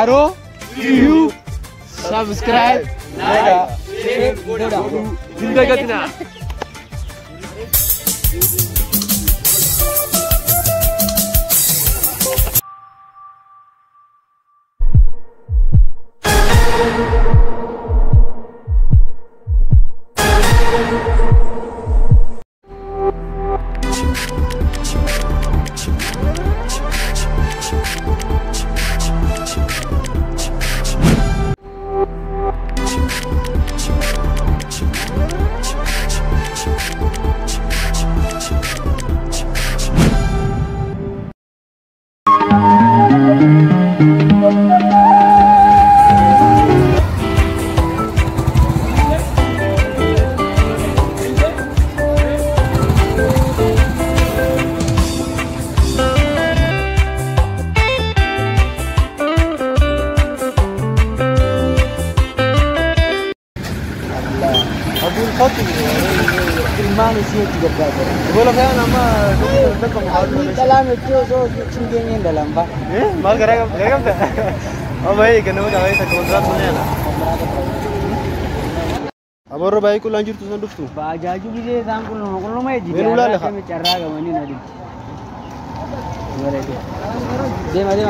Arrow, you subscribe, like, share, Zindagatina. Bola kaya nama dalam itu so cingkingnya dalam pak. Mal geragam tak? Oh baik, kenapa dah baik kontrak punya lah. Abang Robai ku lanjut tu sanduk tu. Pak Jaju bisa tangkul kalau mai jadi. Berulah lah. Kami cara kemana nadi. Dia mana?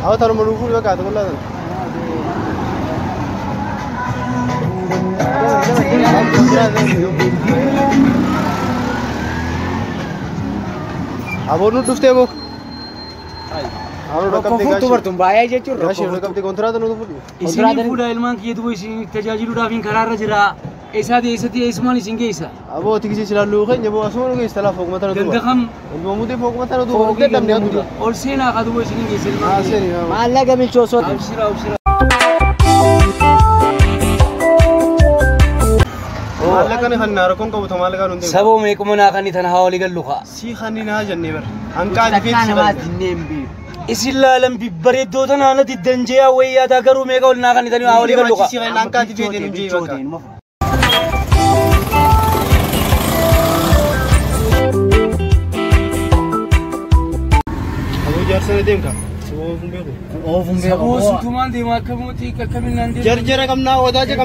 Awak taruh meruku juga kata bola. Abang nu dufte aku. Abang kau tu bertumbaya je cur. Rasio nak kapte kontrak tu nu dufte. Isini fuda ilman kiye tu isi tajajilu dafin karar jira. Esa di ismani singe esa. Abang tiga sila lu kan jabo asal lu istilah fok mata tu. Ganda kam. Ibu muda fok mata tu. Kita tam dia tu. Or sena kadu isini gesel man. Seni. Malah kami cosot. Abshira. मालक ने खन्ना रकम को तो मालक ने सबो में को मना खानी थन हावली गल लुखा सी खानी ना जन्ने बर अंका दिखे इसिल्ला लम बिबरे दो थन आना ति दंजे वही यादा करू में को ना खानी थन हावली गल लुखा सी अंका दिखे दिन जी वका अबो जर्सन देम का सबो सुतुमान दिमाग कमुती ककमिन नंदी जर कम ना होदा जब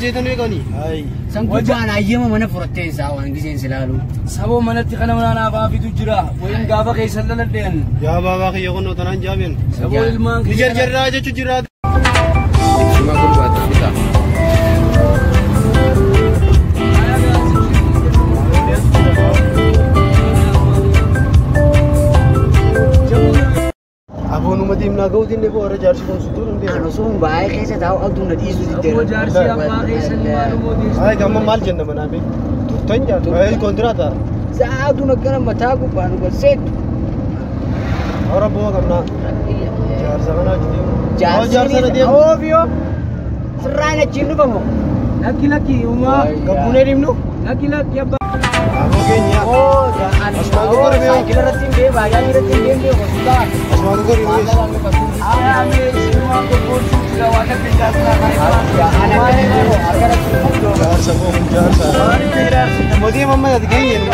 जेतन वे कोनी आई Sangkutan aja mah mana protes awan gisin selalu. सबो मनत कना मना बाफी तु जुरा वयन गाबा के सल्लन देन या बाबा के यगन तनान जाबेन सबो इल्मा जर राजा चुजुरा सुमा को बात kita naagoo dinne boo warra jaarsi kun sutuu hin Ano sun baay'ee keessa taa'u abduun na dhiisu Abbo jaarsi abbaa keessanii maalummoo dhiisu. Ay gamma maal jenna manaafi turtan jaartu ay kontiraataa Saa abduun akkana mataa gubbaa nu galseetu. Ahora boo gamna jaarsa kana jiru Jaarsi oofiyoo sirraan achiin dhufamu. Lakki uumaa. gabbunee dhimnu Lakki abbaa. Aboo keenya Saayikila irratti hin deemu, baay'ee irratti hin deemu, hospitaala. asmaan goriinis jaarsa boo kun jaarsa mootii mamma ati keenya nu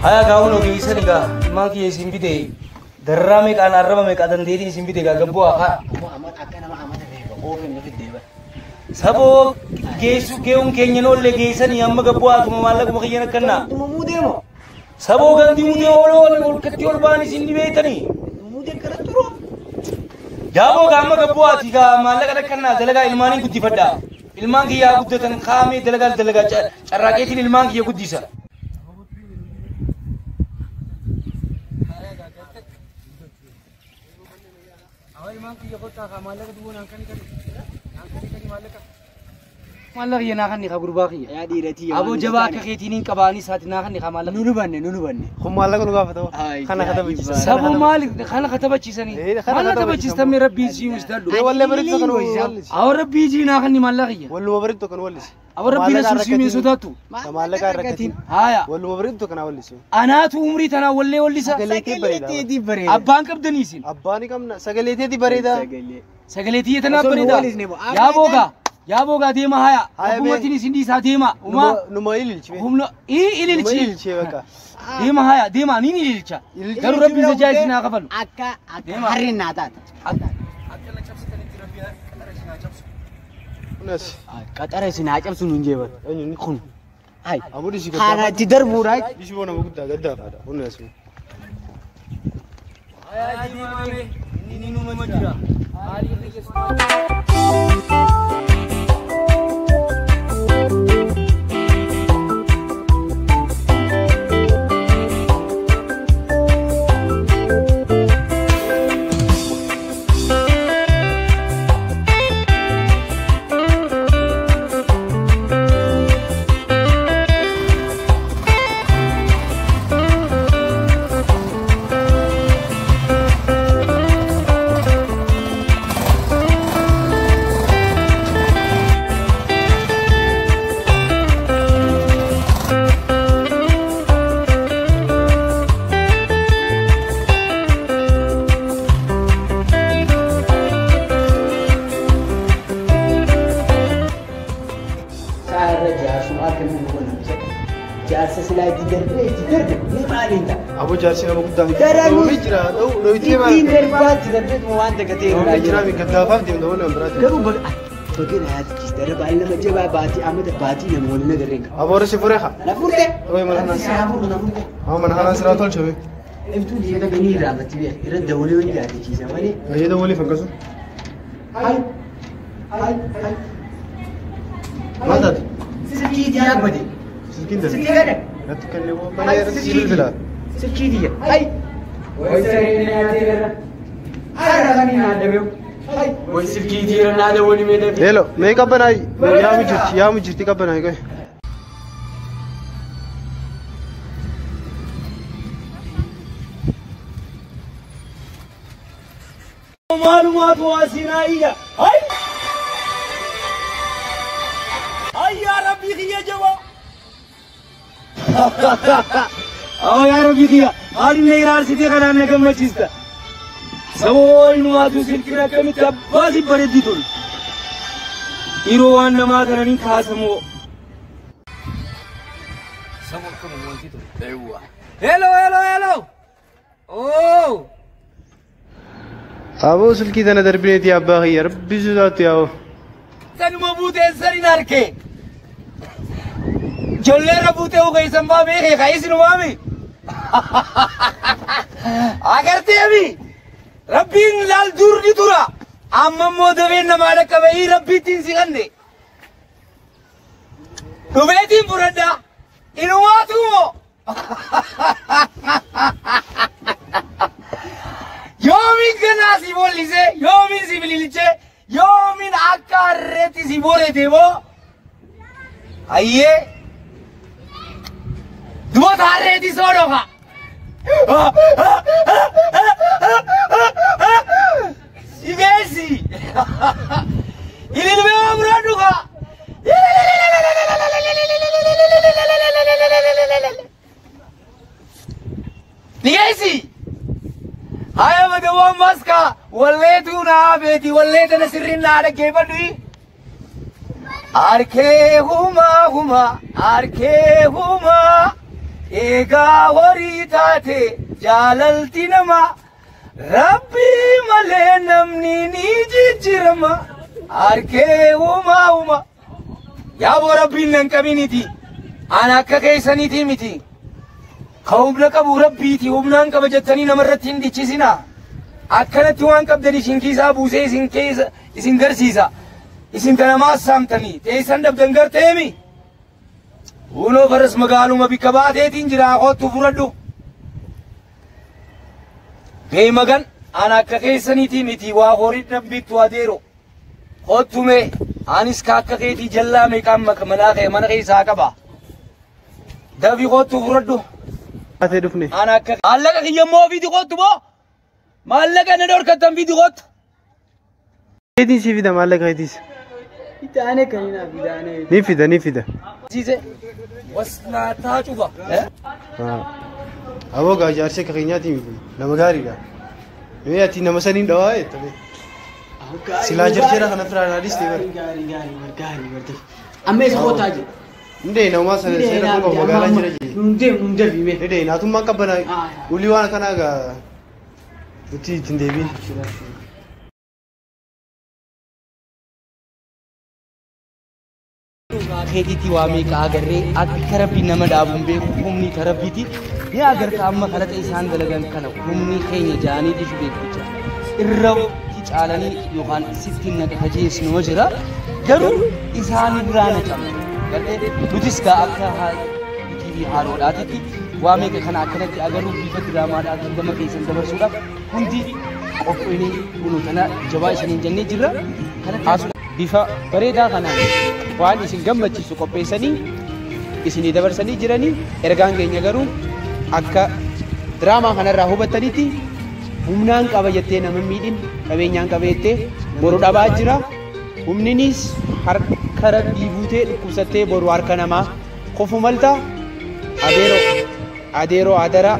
Haya kau no kisa ni ka, maki ye simpi de, derame ka narama me ka dandiri simpi de ka gabbu aha. Sabo gesu geun kenya no le gesa ni amma gabbu aha mala ko makiyana kanna. Tumumu demo. Sabo ganti mude olo ol katti ol bani sindi betani. Tumumu karaturo. Jabo ka amma gabbu aha tiga mala ka kanna dalaga ilmani gutti fadda. Ilman ki ya guddatan khame dalaga charraketin ilman ki ya guddisa. Malak ya nakan ni kabur baki. Ya dirati. Abo jaba ka ketinin kabani saat nakan ni kamalak. Nunu banne. Humala ko gaafata kana kata bijisa Sabo malik kana kata bachisani. Mana kata bachista me rabbi ji musdallu. e walle barit kan Aw rabbi ji nakan ni malak ya. wallu barit kan wallis Aw rabbi na susi min sodatu. kamala ka rakatin Haya. wallu barit kan wallis Anatu umri tana walle wallisa. sagaleeti barida Abban kabdanisin. abbaani kamna sagaleeti barida Sagaleti tana Osoo barida. wallis ne bo. Ya boga dema haya. Haya be. Abumatini sindi sa dema. Uma numa ililchi humna ililchi. ililchi baka Dema haya dema nini ililcha. Ililcha. Garu rabbi za jai sina kafalu. Akka harri naataat. unas Qaxara isin haa cabsu nuun jeeban. eenyuun Kun. Hai. abudi si Haala itti darbuudha. bisi bona guddaa gaddaafadha unas Haya dema me nini numa majira. Ali Jaarsa silaa itti darbe ni maalinta. abu jaarsi nama guddaa Darani. mi jira dhoo itti Ittiin darbaa itti darbee waan tagatee mi jira mi gaddaafaaf deemta waan biraati garuu bageen hayaatichis darbaa nama jabaa baatii amata baatii nama waliin agarreen qaba. aboora si fure ha Na furte. Oye, mana hanas. Na furte. mana hanas siraa tolchame Iftuu dhiyeenya ganii irraa amatti biyya irra dawalee waliin yaadachiisa malee. gayyada waliif akkasu Hai. maal taate Silkiitii yaabbate. silkiin dala Silkii gada. natti kennee baay'ee irratti si bilbilaa Silkiitii. Hai. Wayisaree nyaateera. Haadha kan hin haadamee. Hai. Wayi silkiitii irra naada wali meedhafe. Hello, mee qabbanaay yaamu jirti qabbanaay qoy. معلومات واسنائية هاي يا ربي يا جواب يا ربي يا هاري نيرار سيدي خلنا نكمل مجلسنا سوين وادو سلكنا كم تبازي بردي تول إيروان نما كرنين خاسمو سمو كم وانتي تول أيوة هلو أوه Aboo silkii tana darbineeti abbaa kiyya rabbi sodaatu yaa'u. Sanuma buutee sari narke. इjoollee rafuutee ugeessan baa beekee ka'eessi nu waami. Agarteemi rabbiin laal durni tura amma immoo dabeen namaa dhaqqabee rabbiittiin si kanne. Dhubeetiin furadhaa inumaatu moo. Yoomiin ganaa si boollisee yoomiin si bililchee yoomiin akka harreetti si boorete moo. Ayyee duwwata harreetti soo dhoka. Si beesi ililmee waa dhuka. Nigesi haya madawa maska walleetu na beeti walleeta na sirrin na dhaggeeffadhu. Arkee huma eegaa horii taate jaalalti nama rabbii malee namni ni jijjiirama. Arkee huma yaaboo rabbiin nan qabiniti ana akka keessaniiti miti. Humna qabu rabbiiti humnaan qaba jettanii namarratti hin dhichisina. Akkanatti waan qabdan isin keessaa buusee isin garsiisa. Isin tanamaa saamtanii teessan dhabdan garteemi. Unoo faras magaaluma bikka baateetiin jira kottu furadhu. Beemagan ana akka keessaniiti miti waa horii dhabbiittu adeero. Kottume anis ka akka keetii jallaa meeqaan manaa kee mana keessaa qaba. Dabii kottu furadhu. Ate dufne. Ana akka maallaqa kiyyammoo ofiiti kottu moo maallaqa na dhorkattan fiiti kottu. Keetiin si fida maallaqa keetiis. Itaane kanina fidane. Ni fida. Siise wasnaataa cufa. Aboo gaa jaarsee ka keenyaati miti nama gaariidha. Mee ati nama saniin dhawaa jettame. Silaa jarjera kana firaan adis ta'e Gaarii. Amma isa kootaa jiru. Ndee nama sana seera kun magaalaa jira jee. Nundee bime. Ndee naatummaan qabbanaa ulii waan kanaa gaa nuti ittiin deebiin. Keetiitii waa meeqa agarree akka rabbi nama dhaabuun beeku humni tarabbiiti ni agarta amma kalata isaan dalagan kana humni keenya jaanii dhiisu beekucha irratti caalanii yookaan sitti naqa jeesnuma jira garuu isaan irraa na cabe nutis gaa akka TV haaroodhaatitti waa meeqa kana akkanatti agaruu bifa diraamaadhaan gama keessan dabarsuudhaaf hundi qophiinii kunuutana jabaa isaniin jennee jirra kana taasisuudha. Bifa bareedaa kanaan waan isin gammachiisu qopheessanii isinii dabarsanii jiranii ergaan keenya garuu akka diraamaa kanarraa hubattanitti humnaan qaba jettee nama miidhin qabeenyaan qaba jettee boru dhabaa jira. Humninis harka rabbii buutee dhukkubsattee boru harka namaa kofu malta adeeroo adara.